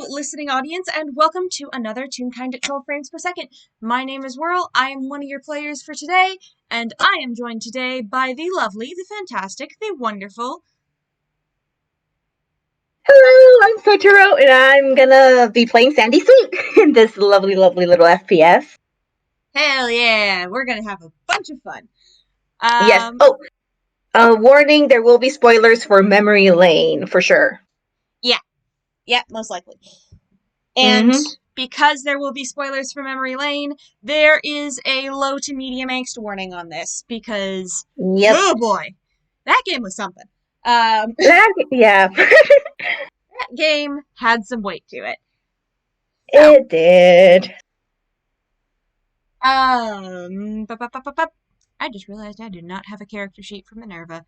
listening audience, and welcome to another Toonkind at 12 frames per second. My name is Whirl, I am one of your players for today, and I am joined today by the lovely, the fantastic, the wonderful... Hello, I'm Sotaro, and I'm gonna be playing Sandy Sweet in this lovely, lovely little FPS. Hell yeah, we're gonna have a bunch of fun. Yes. Warning, there will be spoilers for Memory Lane, for sure. Yeah, most likely. And because there will be spoilers for Memory Lane, there is a low to medium angst warning on this, because, oh boy, that game was something. Yeah. That game had some weight to it. So, it did. I just realized I do not have a character sheet for Minerva.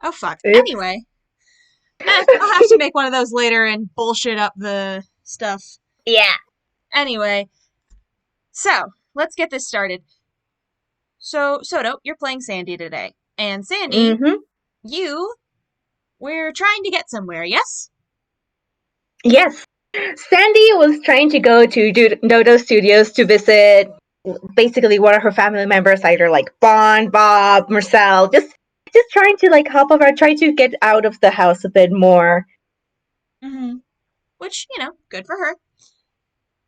Oh, fuck. Oops. Anyway. I'll have to make one of those later and bullshit up the stuff. Yeah. Anyway. So, let's get this started. So, Soto, you're playing Sandy today. And Sandy, we're trying to get somewhere, yes? Yes. Sandy was trying to go to Dodo Studios to visit basically one of her family members, either like Bond, Bob, Marcel, just trying to like hop over, try to get out of the house a bit more. Which, good for her.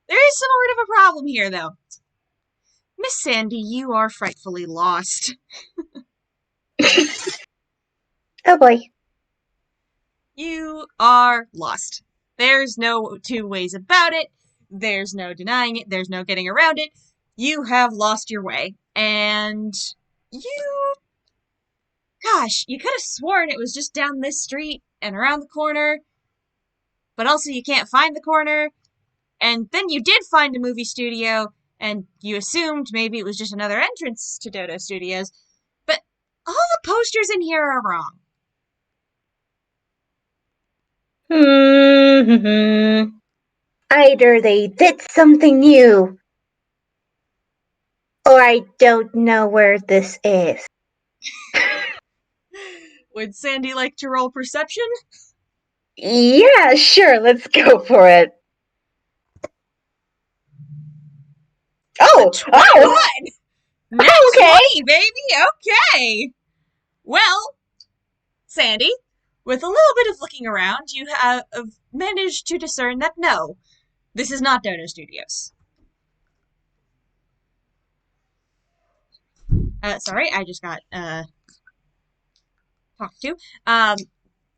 There is sort of a problem here, though. Miss Sandy, you are frightfully lost. Oh boy. You are lost. There's no two ways about it. There's no denying it. There's no getting around it. You have lost your way. And gosh, you could have sworn it was just down this street and around the corner. But also you can't find the corner. And then you did find a movie studio, and you assumed maybe it was just another entrance to Dodo Studios. But all the posters in here are wrong. Either they did something new, or I don't know where this is. Would Sandy like to roll perception? Yeah, sure, let's go for it. Oh! 21! Net okay. 20, baby! Okay! Well, Sandy, with a little bit of looking around, you have managed to discern that no, this is not Dodo Studios. Sorry, I just got, talked to.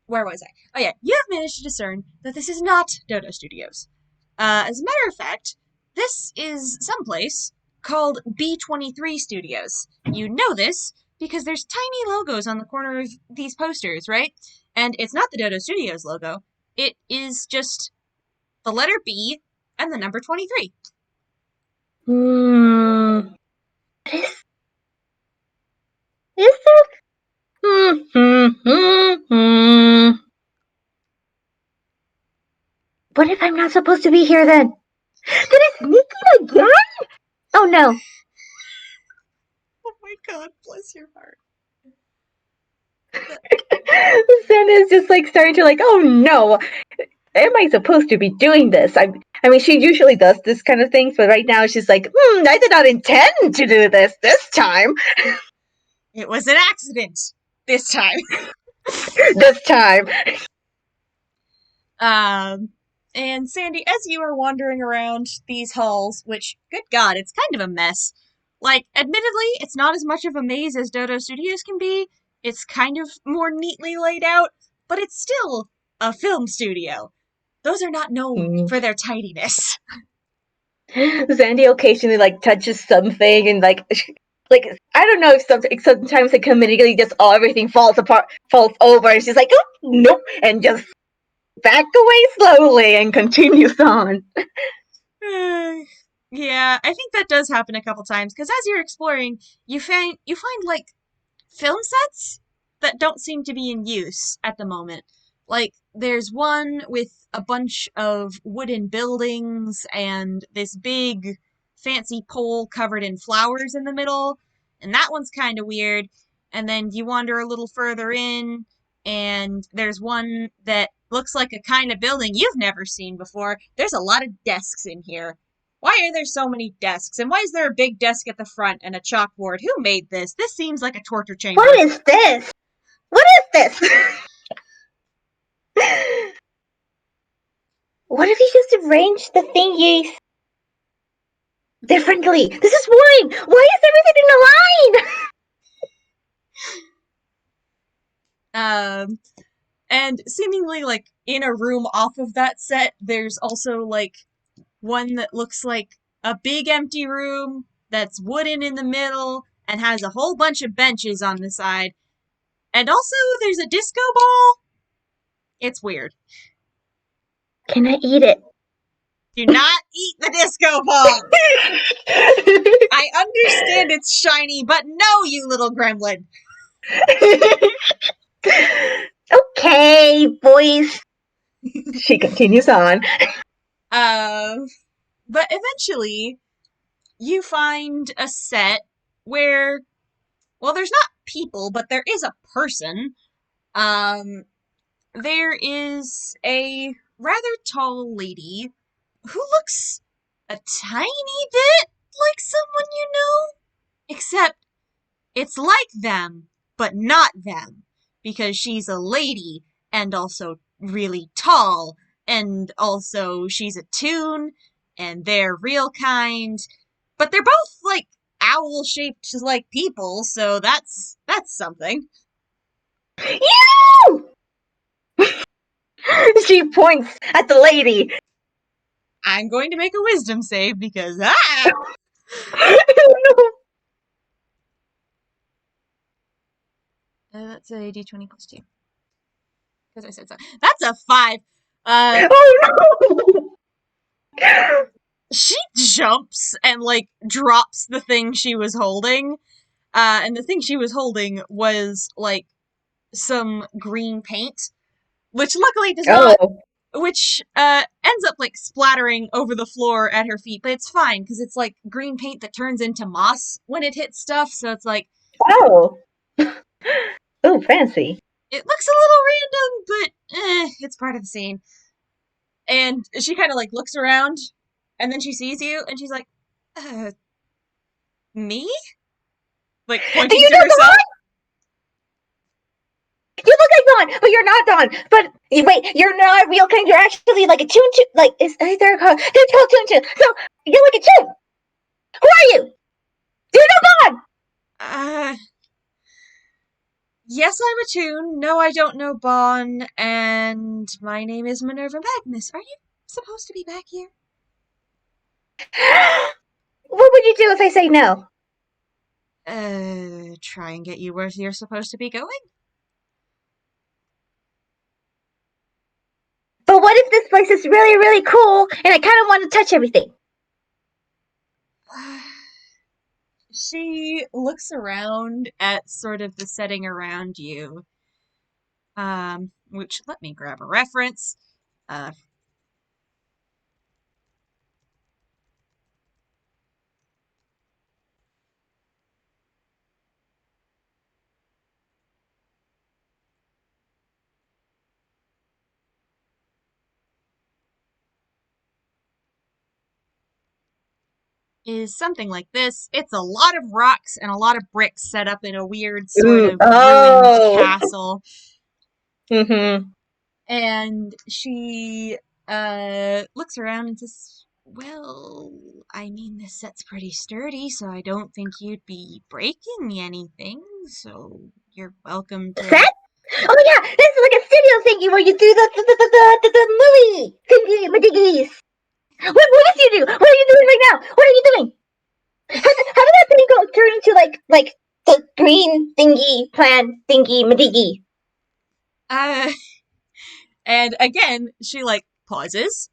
Where was I? Oh yeah, you have managed to discern that this is not Dodo Studios. As a matter of fact, this is someplace called B23 Studios. You know this because there's tiny logos on the corner of these posters, right? And it's not the Dodo Studios logo. It is just the letter B and the number 23. Is it? What if I'm not supposed to be here then? Did I sneak in again? Oh no. Oh my god, bless your heart. Santa's just like starting to like, oh no. Am I supposed to be doing this? I mean, she usually does this kind of thing, but right now she's like, I did not intend to do this time. It was an accident this time. This time. And Sandy, as you are wandering around these halls, which, good god, it's kind of a mess. Like, admittedly, it's not as much of a maze as Dodo Studios can be. It's kind of more neatly laid out, but it's still a film studio. Those are not known for their tidiness. Sandy occasionally like touches something and like I don't know if sometimes like immediately just everything falls over, and she's like, oh, nope, and just back away slowly and continues on. Yeah, I think that does happen a couple times, because as you're exploring, you find like film sets that don't seem to be in use at the moment. Like, there's one with a bunch of wooden buildings and this big fancy pole covered in flowers in the middle, and that one's kind of weird. And then you wander a little further in, and there's one that looks like a kind of building you've never seen before. There's a lot of desks in here. Why are there so many desks? And why is there a big desk at the front and a chalkboard? Who made this? This seems like a torture chamber. What is this? What is this? What if you just arrange the thingies differently? This is boring. Why is everything in a line? And seemingly like in a room off of that set, there's also like one that looks like a big empty room that's wooden in the middle and has a whole bunch of benches on the side. And also there's a disco ball. It's weird. Can I eat it? Do not eat the disco ball! I understand it's shiny, but no, you little gremlin. Okay, boys. She continues on. But eventually, you find a set where, well, there's not people, but there is a person. There is a rather tall lady who looks a tiny bit like someone you know, except it's like them, but not them, because she's a lady and also really tall, and also she's a toon, and they're real kind, but they're both like owl-shaped like people, so that's something. You! She points at the lady. I'm going to make a wisdom save because that's a d20 plus 2. Because I said so. That's a 5. Oh no! She jumps and like drops the thing she was holding. And the thing she was holding was like some green paint, which luckily does not, which ends up like splattering over the floor at her feet, but it's fine because it's like green paint that turns into moss when it hits stuff, so it's like, oh, oh, fancy. it looks a little random, but it's part of the scene. And she kind of like looks around, and then she sees you, and she's like, me? Like pointing to herself. You look like Dawn, but you're not Dawn. But wait, you're not a real kind. You're actually like a toon. Like is there called? It's called toon. So you're like a toon. Who are you? Do you know Dawn? Yes, I'm a toon. No, I don't know Bon, and my name is Minerva Magnus. Are you supposed to be back here? What would you do if I say no? Try and get you where you're supposed to be going? But what if this place is really, really cool and I kind of want to touch everything? She looks around at sort of the setting around you. Which, let me grab a reference. Is something like this. It's a lot of rocks and a lot of bricks set up in a weird sort of ruined castle. Mm-hmm. And she looks around and says, well, I mean, this set's pretty sturdy, so I don't think you'd be breaking anything, so you're welcome to... Set? Oh yeah, this is like a studio thingy where you do the movie thingy. What did you do? What are you doing right now? What are you doing? How did that thing go turn into like the green thingy plan thingy madigi? And again, she like pauses,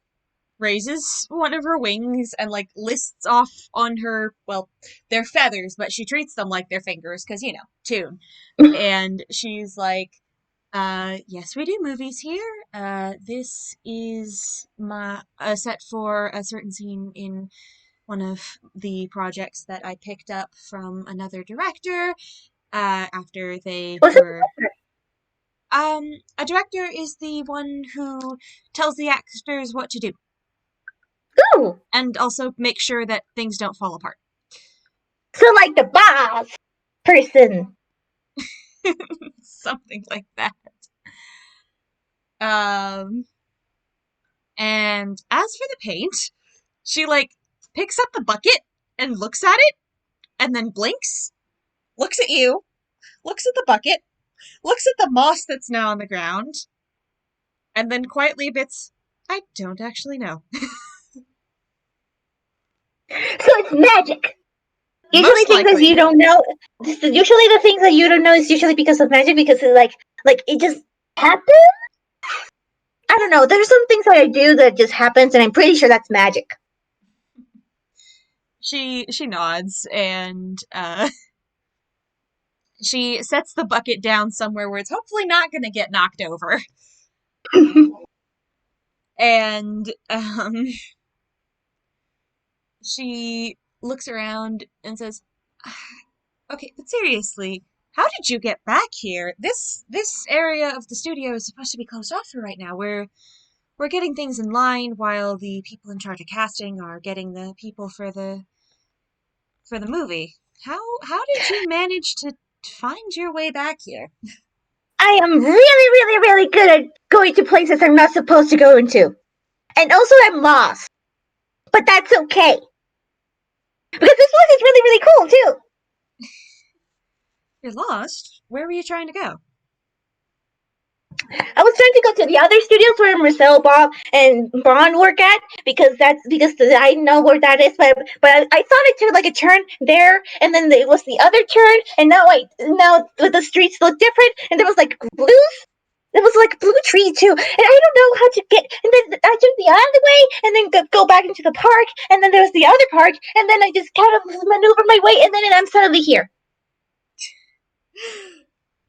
raises one of her wings, and like lists off on her, well, they're feathers, but she treats them like they're fingers, because, you know, toon. And she's like, yes, we do movies here. This is a set for a certain scene in one of the projects that I picked up from another director, after they were... A director is the one who tells the actors what to do Ooh, and also make sure that things don't fall apart. so like the boss person. Something like that. Um, and as for the paint, she like picks up the bucket and looks at it and then blinks, looks at you, looks at the bucket, looks at the moss that's now on the ground, and then quietly admits, I don't actually know. So it's magic. Usually Most things that you likely. don't know. Usually the things that you don't know is usually because of magic, because it's like it just happens. I don't know. There's some things that I do that just happens, and I'm pretty sure that's magic. She nods and she sets the bucket down somewhere where it's hopefully not going to get knocked over. And she looks around and says, "Okay, but seriously, how did you get back here? This area of the studio is supposed to be closed off for right now. We're getting things in line while the people in charge of casting are getting the people for the movie. How did you manage to find your way back here?" I am really, really, really good at going to places I'm not supposed to go into, and also I'm lost, but that's okay because this place is really, really cool too. You're lost? Where were you trying to go? I was trying to go to the other studios where Marcel, Bob, and Bond work at, because I know where that is. But I thought I took like a turn there, and then it was the other turn, and now the streets look different, and there was like blue. It was like blue tree too, and I don't know how to get. And then I took the alleyway, and then go back into the park, and then there was the other park, and then I just kind of maneuvered my way, and then I'm suddenly here.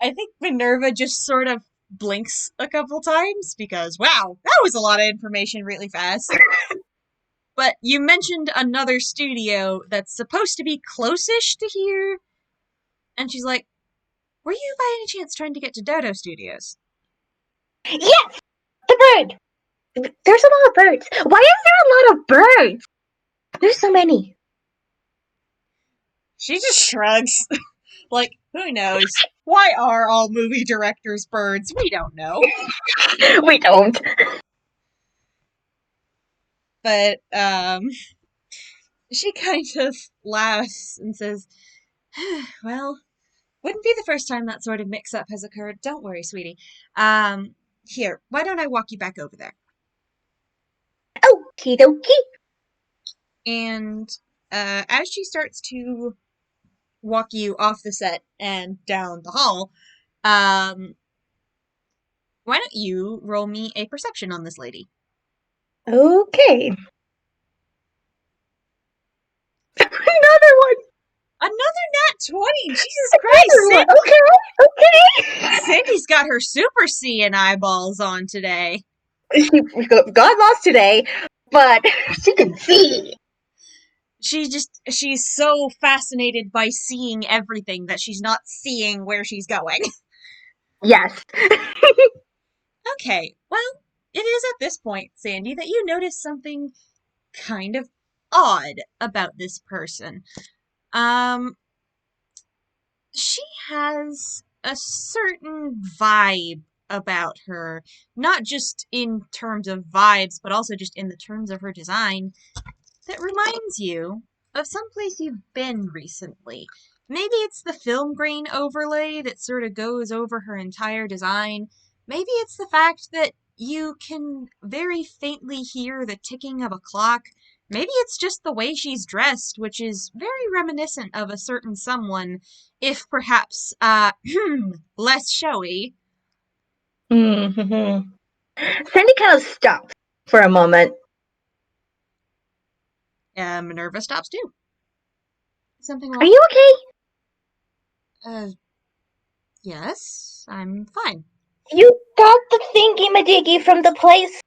I think Minerva just sort of blinks a couple times because, wow, that was a lot of information really fast. But you mentioned another studio that's supposed to be close-ish to here, and she's like, "Were you by any chance trying to get to Dodo Studios?" Yes, the bird. There's a lot of birds. Why is there a lot of birds? There's so many. She just shrugs. Like, who knows? Why are all movie directors birds? We don't know. We don't. But, she kind of laughs and says, "Well, wouldn't be the first time that sort of mix up has occurred. Don't worry, sweetie. Um, Here, why don't I walk you back over there?" Okie dokie. And as she starts to walk you off the set and down the hall, um, why don't you roll me a perception on this lady? Okay. Another one. Another nat 20! Jesus Christ! Another one. Okay. Okay. Cindy's got her super seeing eyeballs on today. She got lost today, but she can see. She's so fascinated by seeing everything that she's not seeing where she's going. Yes. Okay, well, it is at this point, Sandy, that you notice something kind of odd about this person. Um, she has a certain vibe about her, not just in terms of vibes, but also just in the terms of her design, that reminds you of someplace you've been recently. Maybe it's the film grain overlay that sort of goes over her entire design. Maybe it's the fact that you can very faintly hear the ticking of a clock. Maybe it's just the way she's dressed, which is very reminiscent of a certain someone, if perhaps, less showy. Mm-hmm. Sandy kind of stops for a moment. Minerva stops too. Something Are wrong? you okay? Uh, yes, I'm fine. You got the thingy majiggy from the place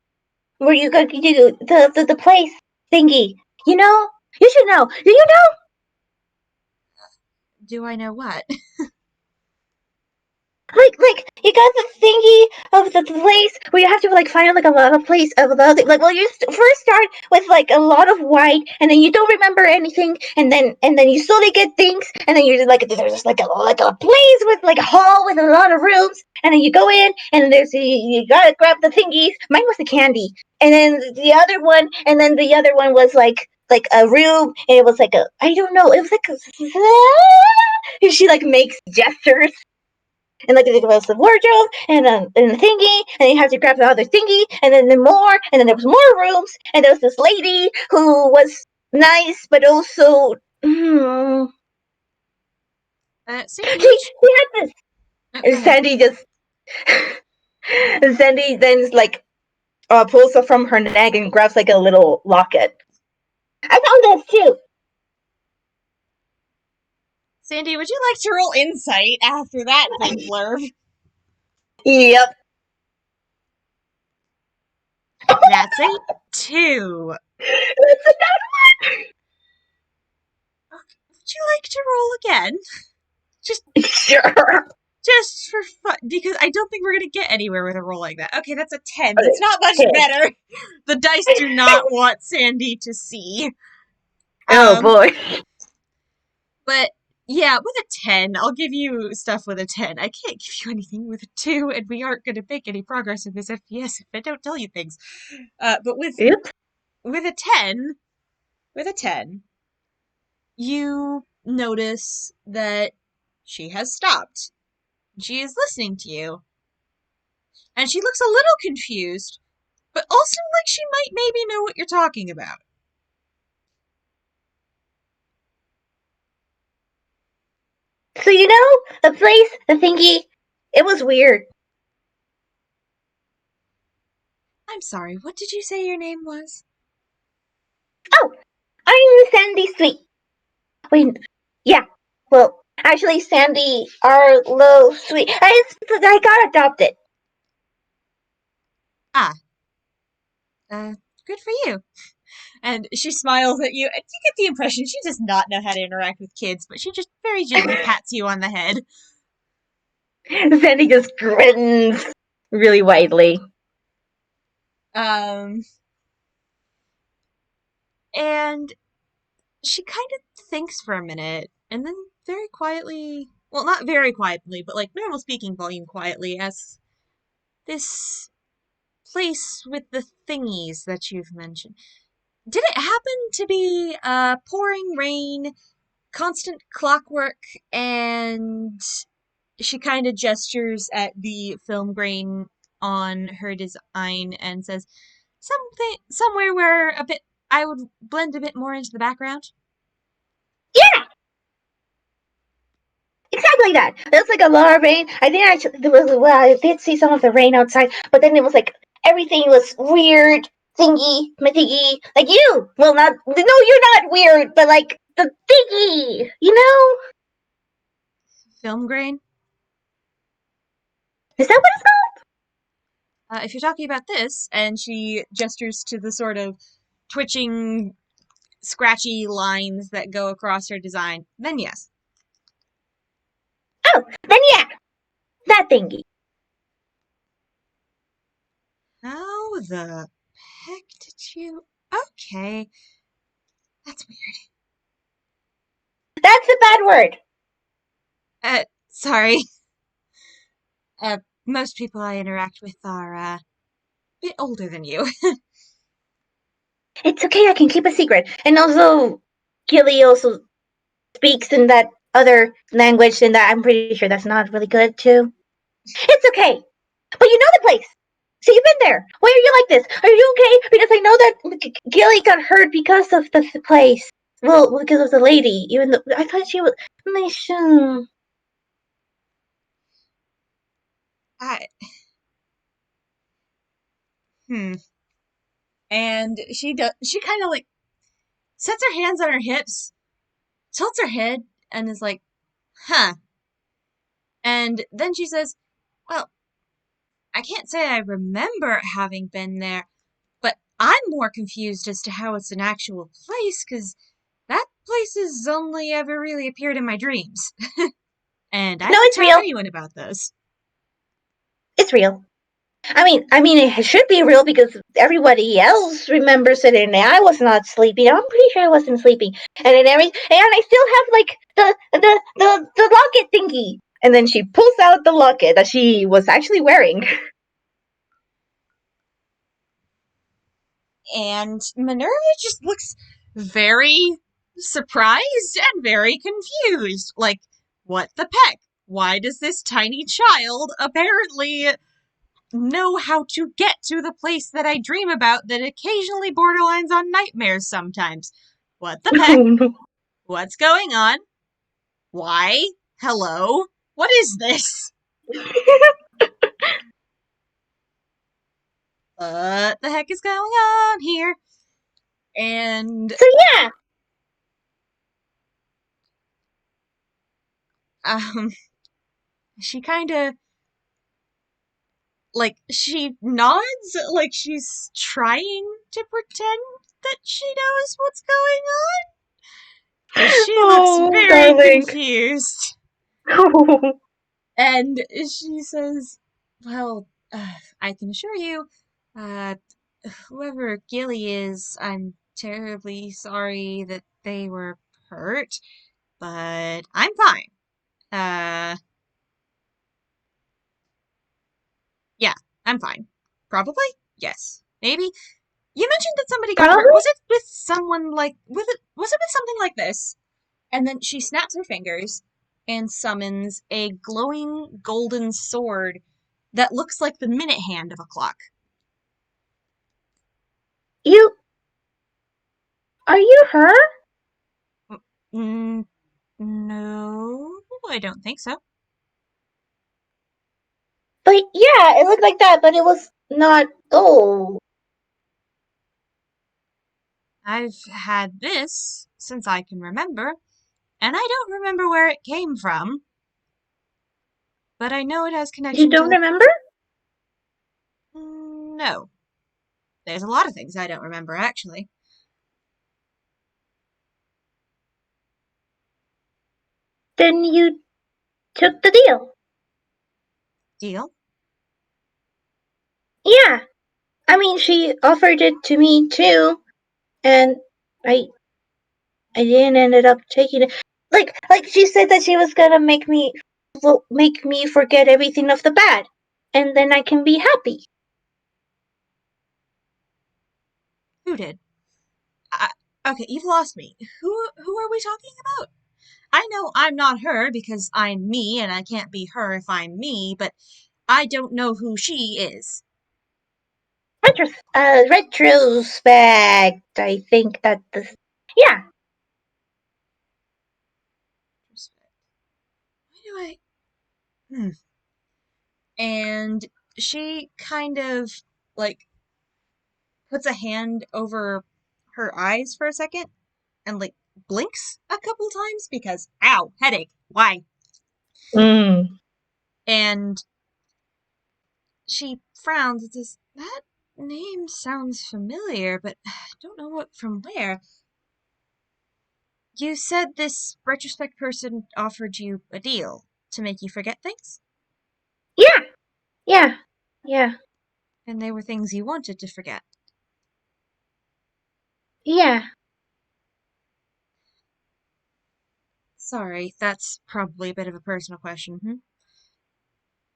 where you go to do the place thingy. You know? You should know. Do you know? Do I know what? Like you got the thingy of the place where you have to like find like a lot of place of the other, like well you first start with like a lot of white and then you don't remember anything and then you slowly get things and then you're like there's just like a place with like a hall with a lot of rooms and then you go in and there's you gotta grab the thingies. Mine was the candy and then the other one was like a room and it was like a I don't know it was like a, she like makes gestures and like there was the wardrobe and the thingy, and you have to grab the other thingy, and then more, and then there was more rooms, and there was this lady who was nice, but also Sandy, she had this. oh, go And ahead. Sandy then like pulls up from her neck and grabs like a little locket. I found this too. Sandy, would you like to roll insight after that big blurb? Yep. That's a 2. Would you like to roll again? Just Sure. just for fun, because I don't think we're gonna get anywhere with a roll like that. Okay, that's a 10. That's Okay. not much better. The dice do not want Sandy to see. Oh Um, boy. but yeah, with a 10, I'll give you stuff with a 10. I can't give you anything with a 2, and we aren't gonna make any progress in this FPS if I don't tell you things. But Yep. with a 10, with a 10, you notice that she has stopped. She is listening to you, and she looks a little confused, but also like she might maybe know what you're talking about. So you know the place, the thingy, it was weird. I'm sorry, what did you say your name was? Oh, I'm Sandy Sweet. Wait, yeah. Well, actually, Sandy Arlo Sweet. I got adopted. Ah, uh, good for you. And she smiles at you, and you get the impression she does not know how to interact with kids, but she just very gently pats you on the head. Sandy just grins really widely. Um, and she kind of thinks for a minute, and then very quietly, well, not very quietly, but like normal speaking volume quietly, asks, this place with the thingies that you've mentioned, did it happen to be pouring rain, constant clockwork, and she kind of gestures at the film grain on her design and says, something somewhere where a bit I would blend a bit more into the background? Yeah, exactly that. It was like a lot of rain. I think there was well, I did see some of the rain outside, but then it was like everything was weird, thingy, thingy. Like you. Well, not no, you're not weird, but like the thingy. You know? Film grain? Is that what it's called? If you're talking about this, and she gestures to the sort of twitching, scratchy lines that go across her design, then yes. Oh, then yeah, that thingy. How the heck did you? Okay, that's weird. That's a bad word. Sorry. Uh, most people I interact with are a bit older than you. It's okay, I can keep a secret. And also, Gilly also speaks in that other language, and that I'm pretty sure that's not really good too. It's okay, but you know the place. So you've been there. Why are you like this? Are you okay? Because I know that Gilly got hurt because of the place. Well, because of the lady. Even though I thought she was. I, hmm. And she does. She kind of like sets her hands on her hips, tilts her head, and is like, "Huh." And then she says, "Well, I can't say I remember having been there, but I'm more confused as to how it's an actual place, because that place has only ever really appeared in my dreams, and I No, don't it's tell real. anyone about those." It's real. I mean, it should be real because everybody else remembers it, and I was not sleeping. I'm pretty sure I wasn't sleeping, and I still have like the locket thingy. And then she pulls out the locket that she was actually wearing. And Minerva just looks very surprised and very confused. Like, what the peck? Why does this tiny child apparently know how to get to the place that I dream about that occasionally borderlines on nightmares sometimes? What the peck? Oh no! What's going on? Why? Hello? What is this? What the heck is going on here? And So yeah, um she kind of like she nods like she's trying to pretend that she knows what's going on, but she looks oh very darling. confused. And she says, well, I can assure you, uh, whoever Gilly is, I'm terribly sorry that they were hurt, but I'm fine. Uh, yeah, I'm fine. Probably? Yes. Maybe? You mentioned that somebody got hurt. Probably. Was it with someone like was it with something like this? And then she snaps her fingers and summons a glowing golden sword that looks like the minute hand of a clock. You are you her? Mm, no, I don't think so. But yeah, it looked like that, but it was not gold. I've had this since I can remember, and I don't remember where it came from, but I know it has You connection to don't the. remember? No. There's a lot of things I don't remember, actually. Then you took the deal. Deal? Yeah. I mean, she offered it to me too, and I I didn't ended up taking it. Like she said that she was gonna make me forget everything of the bad, and then I can be happy. Who did? I, okay, you've lost me. Who are we talking about? I know I'm not her because I'm me and I can't be her if I'm me, but I don't know who she is. Retrospect. I think that this. Yeah. Why do I? Hmm. And she kind of like puts a hand over her eyes for a second and like blinks a couple times because ow, headache. Why? Mm. And she frowns and says, that name sounds familiar, but I don't know what from where. You said this retrospect person offered you a deal to make you forget things? Yeah. Yeah. Yeah. And they were things you wanted to forget. Yeah. Sorry, that's probably a bit of a personal question. Hmm?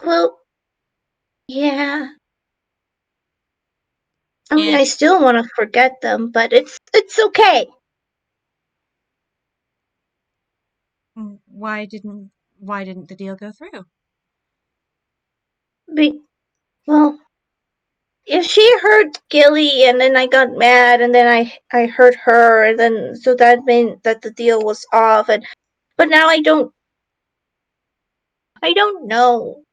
Well. Yeah. I mean, And I still want to forget them, but it's okay. why didn't the deal go through? Be, well, if she hurt Gilly and then I got mad and then I hurt her and then so that meant that the deal was off and but now I don't know.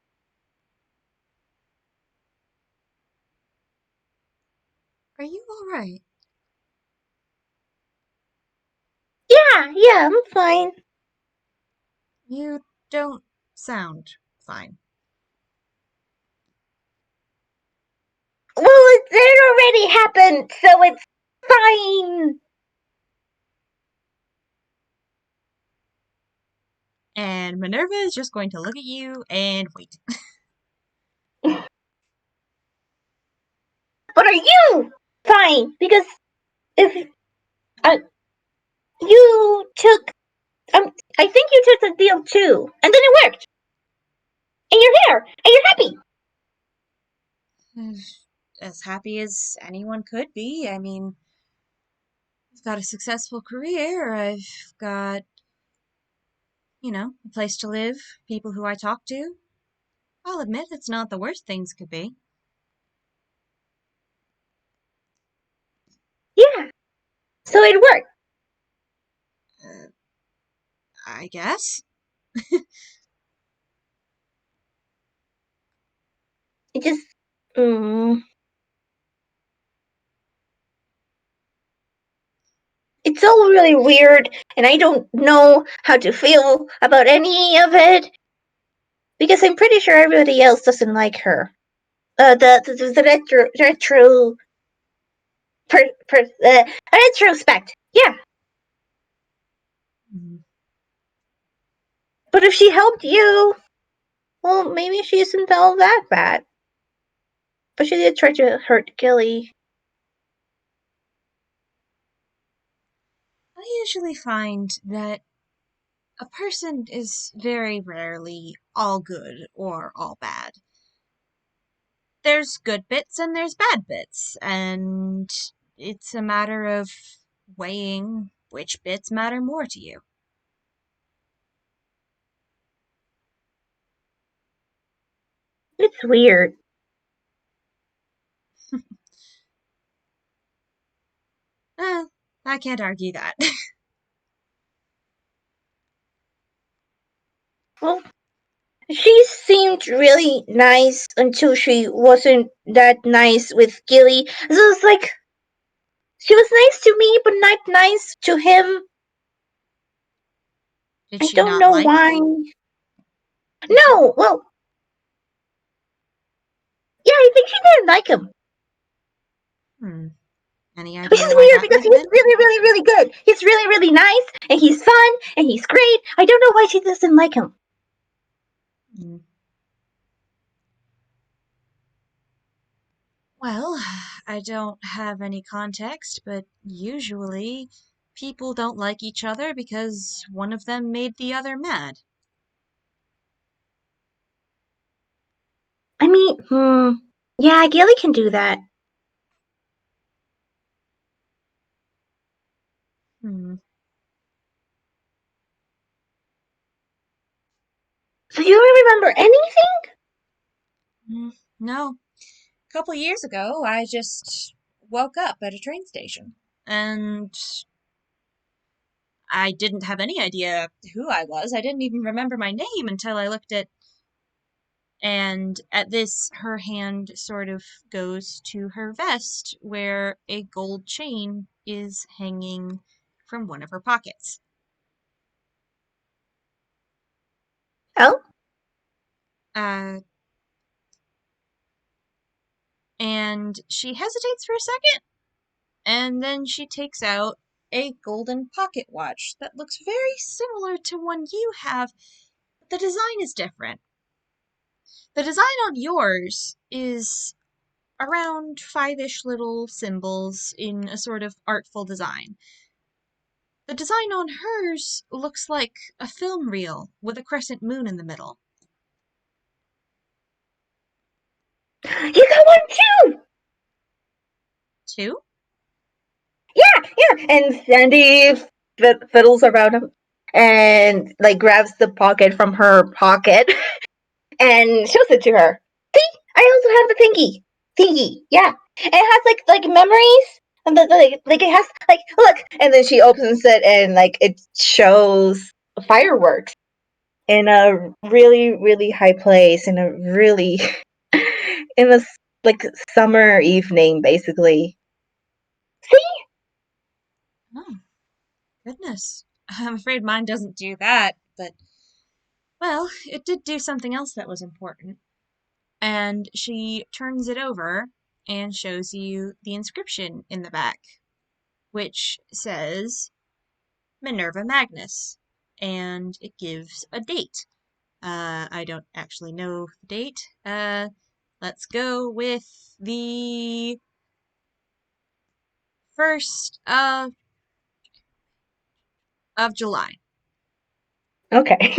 Are you alright? Yeah, I'm fine. You don't sound fine. Well, it already happened, so it's fine. And Minerva is just going to look at you and wait. But are you fine? Because if uh, you took, I think you took the deal too, and then it worked, and you're here, and you're happy. As happy as anyone could be. I mean, I've got a successful career. I've got, a place to live, people who I talk to. I'll admit it's not the worst things could be. Yeah, so it worked. Uh, I guess. It just, um, it's all really weird, and I don't know how to feel about any of it because I'm pretty sure everybody else doesn't like her. The per, per, retrospect, yeah. Mm. But if she helped you, well, maybe she isn't all that bad. But she did try to hurt Gilly. I usually find that a person is very rarely all good or all bad. There's good bits and there's bad bits, and it's a matter of weighing which bits matter more to you. It's weird. Eh, I can't argue that. Well, she seemed really nice until she wasn't that nice with Gilly. So it's like she was nice to me, but not nice to him. Did I she don't not know like why. him? Did she? No, well, yeah, I think she didn't like him. Hmm. Any Which idea is why weird that because might he's have been? really, really, really good. He's really, really nice, and he's fun, and he's great. I don't know why she doesn't like him. Hmm. Well, I don't have any context, but usually people don't like each other because one of them made the other mad. I mean, yeah, Gilly can do that. Hmm. So you don't remember anything? No. A couple years ago, I just woke up at a train station. And I didn't have any idea who I was. I didn't even remember my name until I looked at. And at this, her hand sort of goes to her vest, where a gold chain is hanging from one of her pockets. Oh, Uh, and she hesitates for a second, and then she takes out a golden pocket watch that looks very similar to one you have, but the design is different. The design on yours is around five-ish little symbols in a sort of artful design. The design on hers looks like a film reel with a crescent moon in the middle. you got one too. Two? Yeah, yeah. And Sandy fiddles around him and like grabs the pocket from her pocket and shows it to her. See, I also have the thingy. Yeah, and it has like memories. And like it has like look, and then she opens it and like it shows fireworks in a really really high place in a really in a like summer evening basically. See, Oh, goodness. I'm afraid mine doesn't do that, but, well, it did do something else that was important. And she turns it over and shows you the inscription in the back, which says Minerva Magnus. And it gives a date. I don't actually know the date. Let's go with the 1st of July. Okay.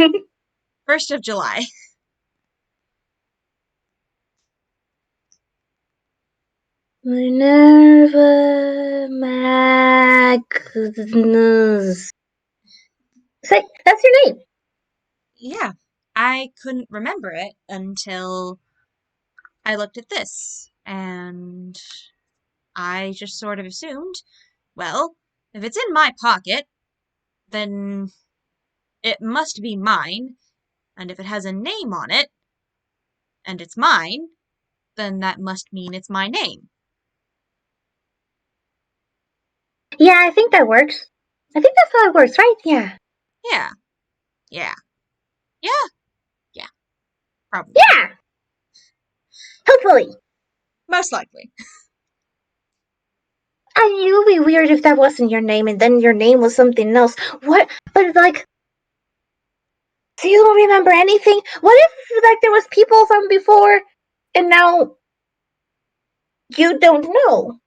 1st of July. Minerva Magnus. Say, that's your name. Yeah. I couldn't remember it until I looked at this, and I just sort of assumed, well, if it's in my pocket, then it must be mine, and if it has a name on it, and it's mine, then that must mean it's my name. Yeah, I think that works. I think that's how it works, right? Yeah. Yeah, yeah, yeah, yeah, probably. Yeah! Hopefully. Most likely. I mean, it would be weird if that wasn't your name and then your name was something else. What? But, like, so you don't remember anything? What if, like, there was people from before and now you don't know?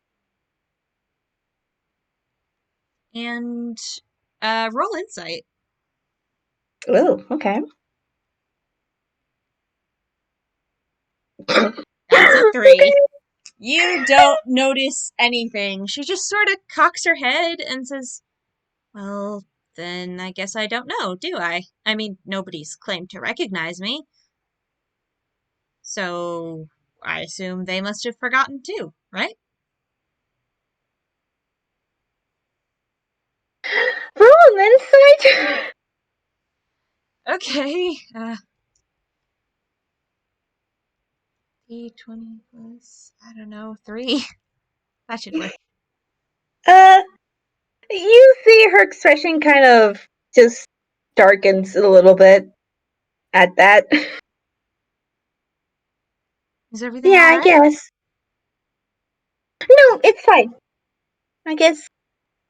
And roll insight. Oh, okay. That's a Okay. 3. You don't notice anything. She just sort of cocks her head and says, well, then I guess I don't know, do I? I mean, nobody's claimed to recognize me. So I assume they must have forgotten too, right? Roll an insight. Okay. D20 plus, I don't know, 3. That should work. Uh, you see her expression kind of just darkens a little bit at that. Is everything Yeah, I alright? guess. No, it's fine. I guess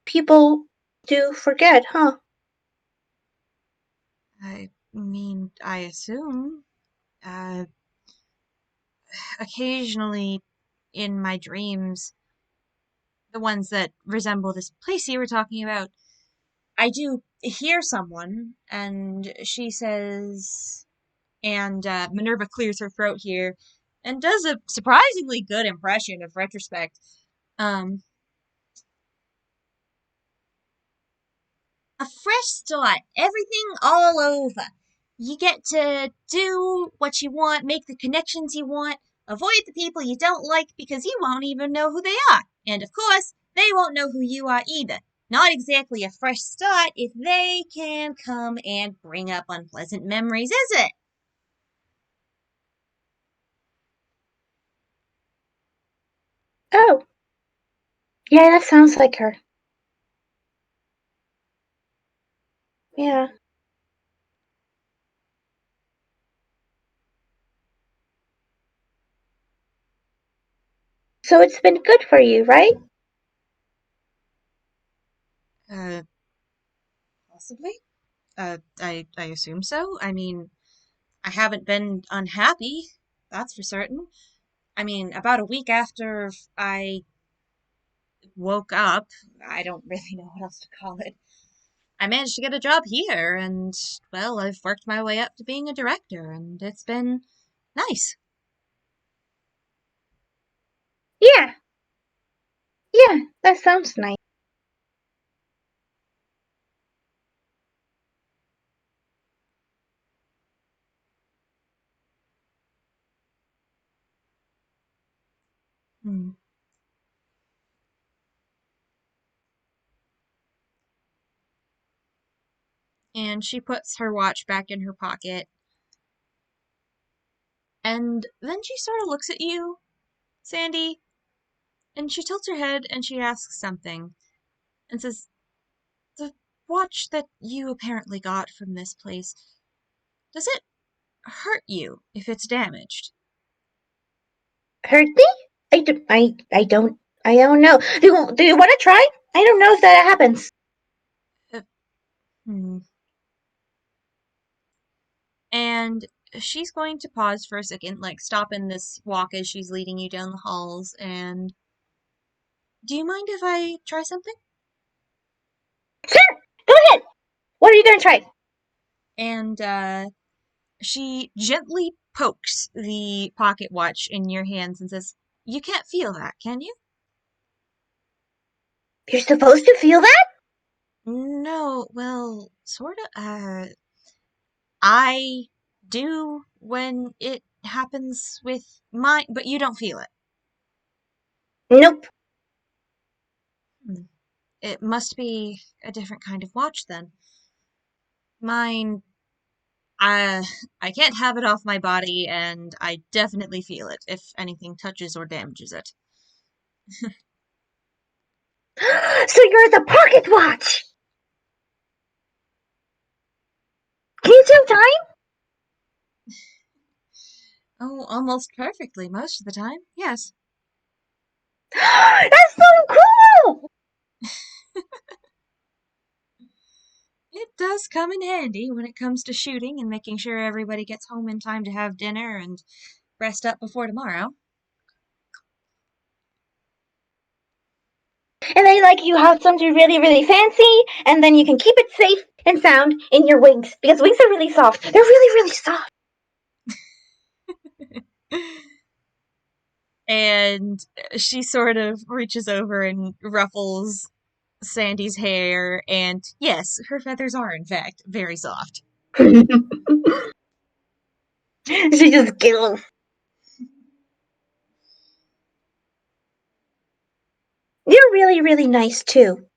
people do forget, huh? I mean, I assume. Uh, Occasionally in my dreams, the ones that resemble this place you were talking about, I do hear someone, and she says, and Minerva clears her throat here and does a surprisingly good impression of retrospect. Um, a fresh start, everything all over. You get to do what you want, make the connections you want, avoid the people you don't like because you won't even know who they are. And of course, they won't know who you are either. Not exactly a fresh start if they can come and bring up unpleasant memories, is it? Oh, yeah, that sounds like her. Yeah. So it's been good for you, right? Uh, Possibly. I assume so. I mean, I haven't been unhappy, that's for certain. I mean, about a week after I woke up, I don't really know what else to call it. I managed to get a job here, and, well, I've worked my way up to being a director, and it's been nice. Yeah. Yeah, that sounds nice. Hmm. And she puts her watch back in her pocket, and then she sort of looks at you, Sandy, and she tilts her head and she asks something, and says, the watch that you apparently got from this place, does it hurt you if it's damaged? Hurt me? I don't know. Do you want to try? I don't know if that happens. Uh, hmm. And she's going to pause for a second, like stop in this walk as she's leading you down the halls, and do you mind if I try something? Sure, go ahead. What are you gonna try? And she gently pokes the pocket watch in your hands and says, "You can't feel that, can you?" You're supposed to feel that? No, well, sort of. I do when it happens with mine, but you don't feel it. Nope. Hmm. It must be a different kind of watch then. Mine, uh, I can't have it off my body, and I definitely feel it if anything touches or damages it. So you're the pocket watch. Can you tell time? Oh, almost perfectly most of the time, yes. That's so cool. It does come in handy when it comes to shooting and making sure everybody gets home in time to have dinner and rest up before tomorrow. And then like you have something really, really fancy, and then you can keep it safe and sound in your wings because wings are really soft. They're really, really soft. And she sort of reaches over and ruffles Sandy's hair, and yes, her feathers are in fact very soft. She just giggles. You're really, really nice too.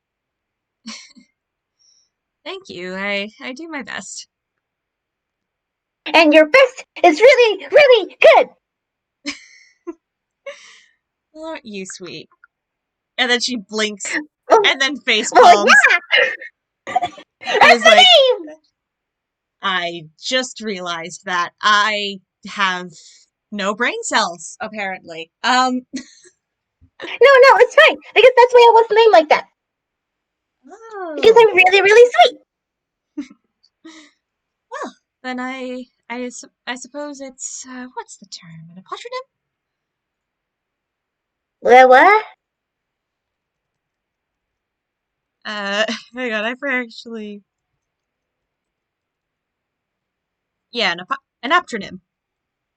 Thank you. I do my best. And your best is really, really good. Well, aren't you sweet? And then she blinks Well, and then face well palms yeah, and that's is like, the name. I just realized that I have no brain cells, apparently. No, no, it's fine because that's why I was named like that. Because Oh. I'm really, really sweet. Well, then I suppose it's, what's the term? An apotronym? What? Hang on, I actually, yeah, an aptronym.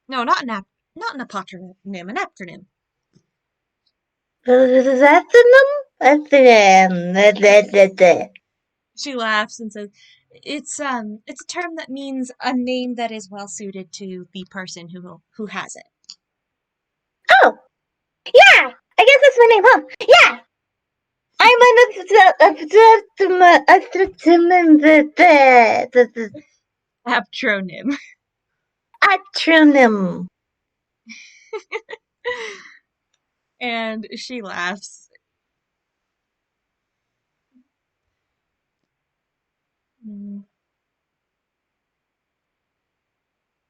No, not an apotronym, an aptronym. That's the name. That's the. She laughs and says, it's a term that means a name that is well suited to the person who has it. Oh, yeah. I guess that's my name, huh? Yeah. I'm an Aptronym. acronym. And she laughs. Mm.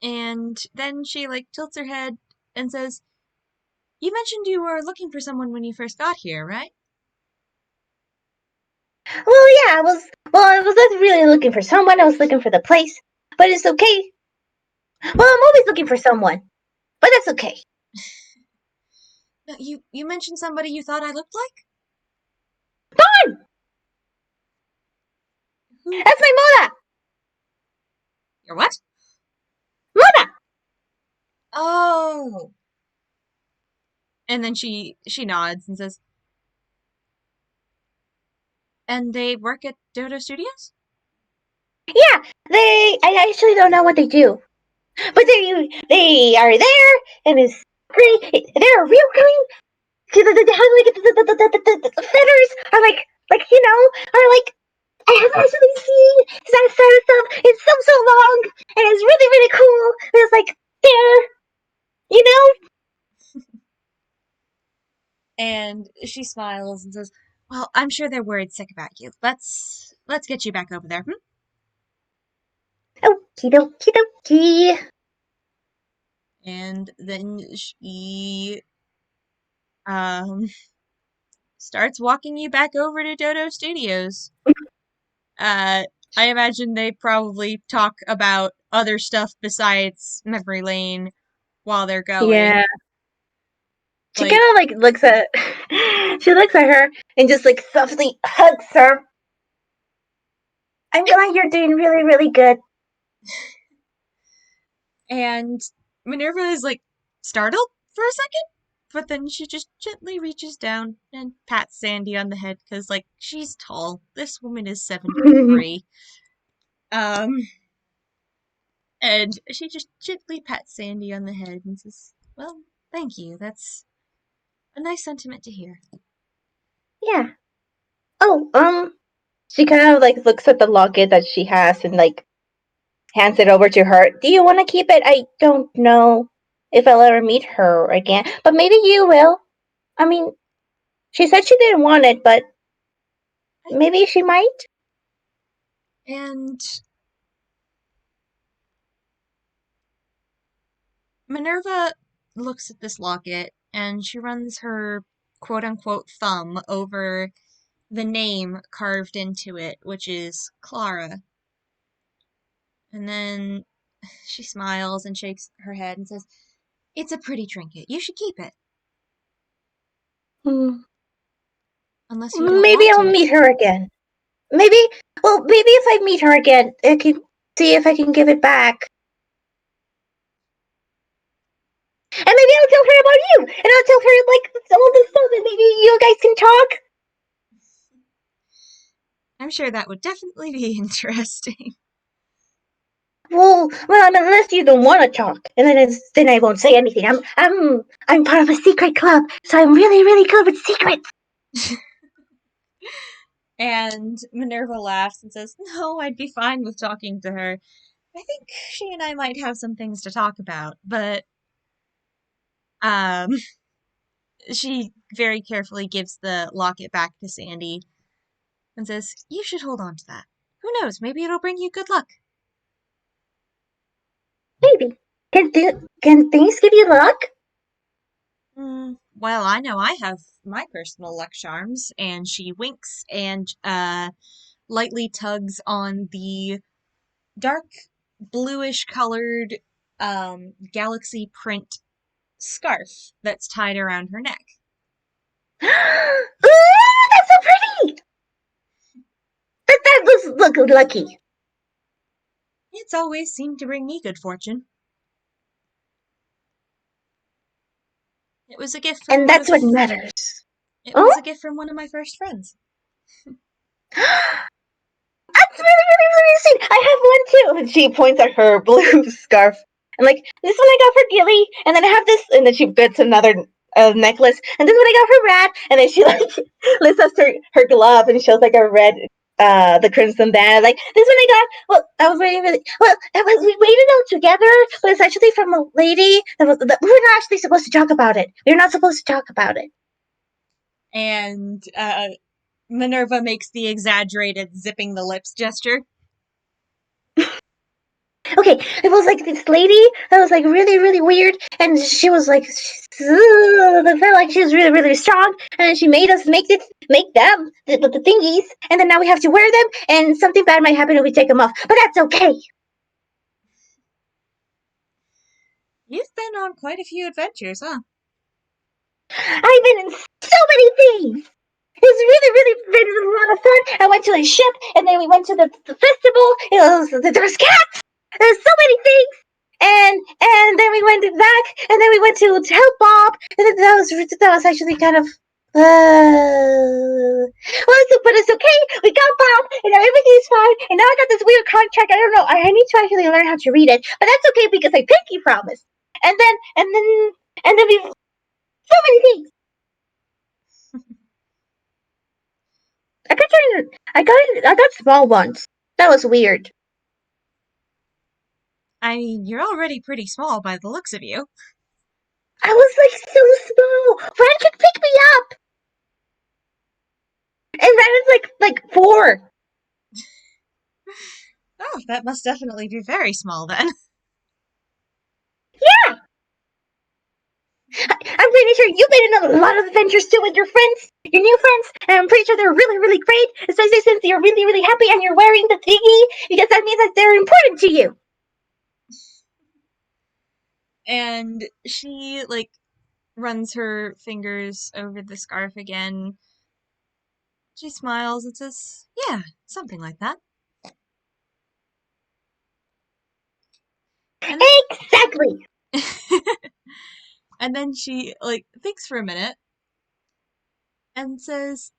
And then she like tilts her head and says, "You mentioned you were looking for someone when you first got here, right?" Well, yeah, I was. Well, I was not really looking for someone. I was looking for the place, but it's okay. Well, I'm always looking for someone, but that's okay. No, you mentioned somebody you thought I looked like? Fine. Who? That's my Mona. Your what? Mona. Oh. And then she nods and says, "And they work at Dodo Studios?" Yeah, they. I actually don't know what they do, but they are there, and it's great. They're real kind. See, they have like the feathers are like are like I haven't actually seen that sort of stuff in so long, and it's really really cool. And it's like there, you know. And she smiles and says, "Well, I'm sure they're worried sick about you. Let's get you back over there." Hmm? Okie dokie dokie. And then she um starts walking you back over to Dodo Studios. Uh, I imagine they probably talk about other stuff besides memory lane while they're going. Yeah. She Like, kind of like looks at she looks at her and just like softly hugs her. I'm glad you're doing really, really good. and Minerva is like startled for a second, but then she just gently reaches down and pats Sandy on the head because, like, she's tall. This woman is 7'3". Um, and she just gently pats Sandy on the head and says, "Well, thank you. That's a nice sentiment to hear." Yeah. Oh, she kind of like looks at the locket that she has and like hands it over to her. Do you want to keep it? I don't know if I'll ever meet her again, but maybe you will. I mean, she said she didn't want it, but maybe she might. And Minerva looks at this locket and she runs her quote unquote thumb over the name carved into it, which is Clara. And then she smiles and shakes her head and says, "It's a pretty trinket. You should keep it. Hmm. Unless you don't Maybe want I'll to." meet her again. Maybe, well, maybe if I meet her again, I can see if I can give it back. And maybe I'll tell her about you, and I'll tell her like all this stuff, and maybe you guys can talk. I'm sure that would definitely be interesting. Well, I mean, unless you don't want to talk, and then I won't say anything. I'm part of a secret club, so I'm really, really good with secrets. And Minerva laughs and says, "No, I'd be fine with talking to her. I think she and I might have some things to talk about, but um she very carefully gives the locket back to Sandy and says, "You should hold on to that. Who knows, maybe it'll bring you good luck." Maybe can things give you luck? Well, I know I have my personal luck charms. And she winks and lightly tugs on the dark bluish colored galaxy print scarf that's tied around her neck. Ooh, that's so pretty. That was look lucky, It's always seemed to bring me good fortune. It was a gift from and one of that's what matters. it was Oh. a gift from one of my first friends. That's really, really, really sweet. I have one too. And she points at her blue scarf. And like, this one I got for Gilly, and then I have this, and then she gets another necklace, and this one I got for Rat, and then she like lifts up her glove and shows like a red, the crimson band. Like, this one I got, well, I was really, really, well, it was, we waited out together, but it's actually from a lady that we were not actually supposed to talk about it. We are not supposed to talk about it. And Minerva makes the exaggerated zipping the lips gesture. Okay, it was like this lady that was like really, really weird, and she was like, I felt like she was really, really strong, and she made us make them, the thingies, and then now we have to wear them, and something bad might happen if we take them off, but that's okay. You've been on quite a few adventures, huh? I've been in so many things. It was really, really, really a lot of fun. I went to a ship, and then we went to the festival. There was cats. There's so many things. And then we went back, and then we went to help Bob, and then that was actually kind of well, but it's okay. We got Bob, and now everything's fine. And now I got this weird contract. I don't know. I need to actually learn how to read it, but that's okay because I pinky promised. And then and then and then we so many things. I got small ones. That was weird. I mean, you're already pretty small by the looks of you. I was like so small. Ren could pick me up, and Ren is like 4. Oh, that must definitely be very small then. Yeah, I'm pretty sure you've been in a lot of adventures too with your friends, your new friends, and I'm pretty sure they're really, really great. Especially since you're really, really happy and you're wearing the thingy because that means that they're important to you. And she, like, runs her fingers over the scarf again. She smiles and says, yeah, something like that. And Exactly. and then she, like, thinks for a minute and says,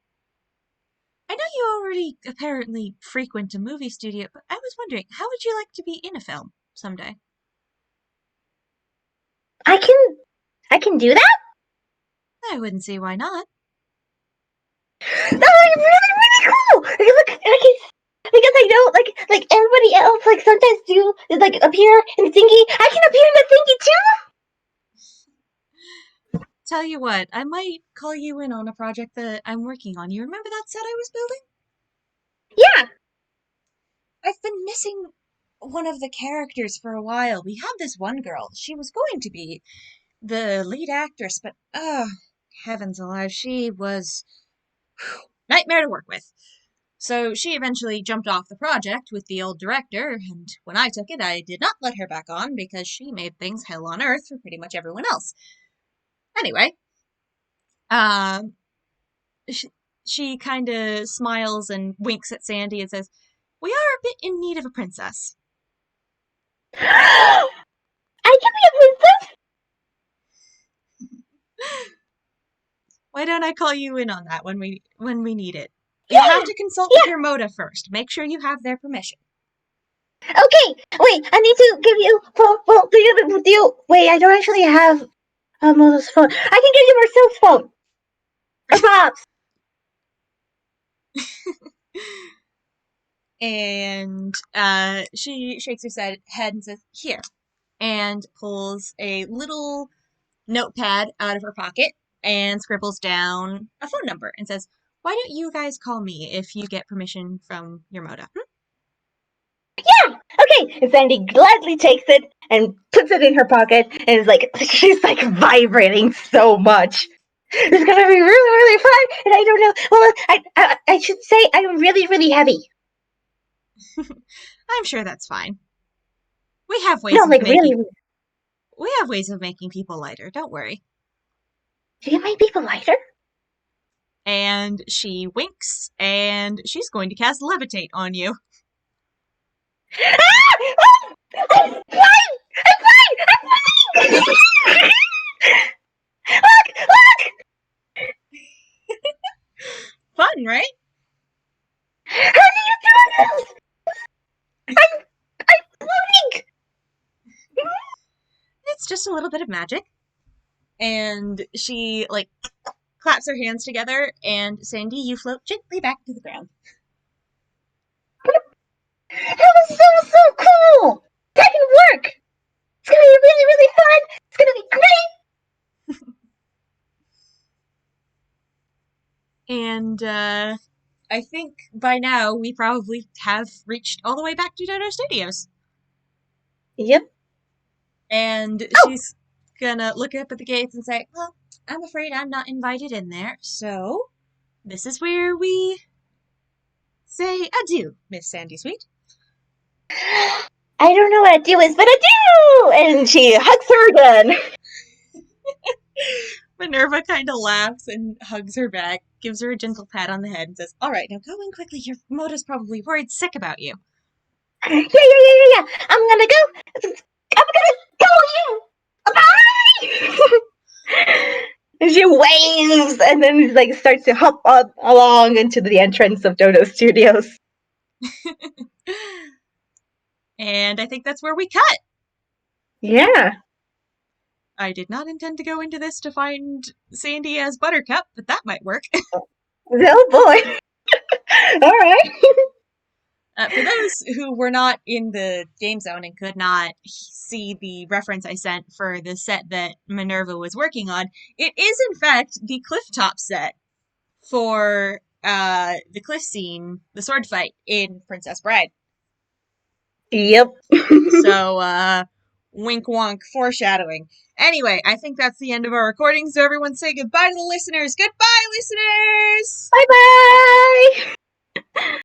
I know you already apparently frequent a movie studio, but I was wondering, how would you like to be in a film someday? I can do that? I wouldn't see why not. That would be really, really cool! Because I know, like everybody else, like, sometimes do, like, appear in the thingy. I can appear in the thingy, too! Tell you what, I might call you in on a project that I'm working on. You remember that set I was building? Yeah! I've been missing one of the characters for a while. We had this one girl. She was going to be the lead actress, but heavens alive, she was nightmare to work with. So she eventually jumped off the project with the old director, and when I took it, I did not let her back on because she made things hell on earth for pretty much everyone else. Anyway, um, she kind of smiles and winks at Sandy and says, we are a bit in need of a princess. I can be a princess? Why don't I call you in on that when we need it? You'll have Yeah! to consult with Yeah! your Moda first. Make sure you have their permission. Okay! Wait, I need to give you, wait, I don't actually have Moto's phone. I can give you Marcel's phone! Or Bob's! And she shakes her head and says, here, and pulls a little notepad out of her pocket and scribbles down a phone number and says, why don't you guys call me if you get permission from your Moda? Yeah! Okay! And Sandy gladly takes it and puts it in her pocket and is like, she's like vibrating so much. It's gonna be really, really fun, and I don't know. Well, I should say I'm really, really heavy. I'm sure that's fine. We have No, ways of like making really. we have ways of making people lighter, don't worry. Do you make people lighter? And she winks and she's going to cast levitate on you. Ah! I'm flying! I'm flying! I'm flying! Look! Fun, right? How do you do this? I'm floating! It's just a little bit of magic. And she, like, claps her hands together, and Sandy, you float gently back to the ground. That was so cool! That can work! It's gonna be really, really fun! It's gonna be great! And, I think by now we probably have reached all the way back to Dodo Studios. Yep. And she's gonna look up at the gates and say, well, I'm afraid I'm not invited in there, so this is where we say adieu, Miss Sandy Sweet. I don't know what adieu is, but adieu! And she hugs her again. Minerva kind of laughs and hugs her back, gives her a gentle pat on the head, and says, all right, now go in quickly. Your Moda's probably worried sick about you. Yeah. I'm gonna go. You. Bye! And she waves and then like starts to hop up along into the entrance of Dodo Studios. And I think that's where we cut. Yeah. I did not intend to go into this to find Sandy as Buttercup, but that might work. Oh boy. All right. For those who were not in the game zone and could not see the reference I sent for the set that Minerva was working on, it is in fact the clifftop set for the cliff scene, the sword fight in Princess Bride. Yep. So, wink wonk foreshadowing. Anyway, I think that's the end of our recording, so everyone say goodbye to the listeners. Goodbye, listeners! Bye bye!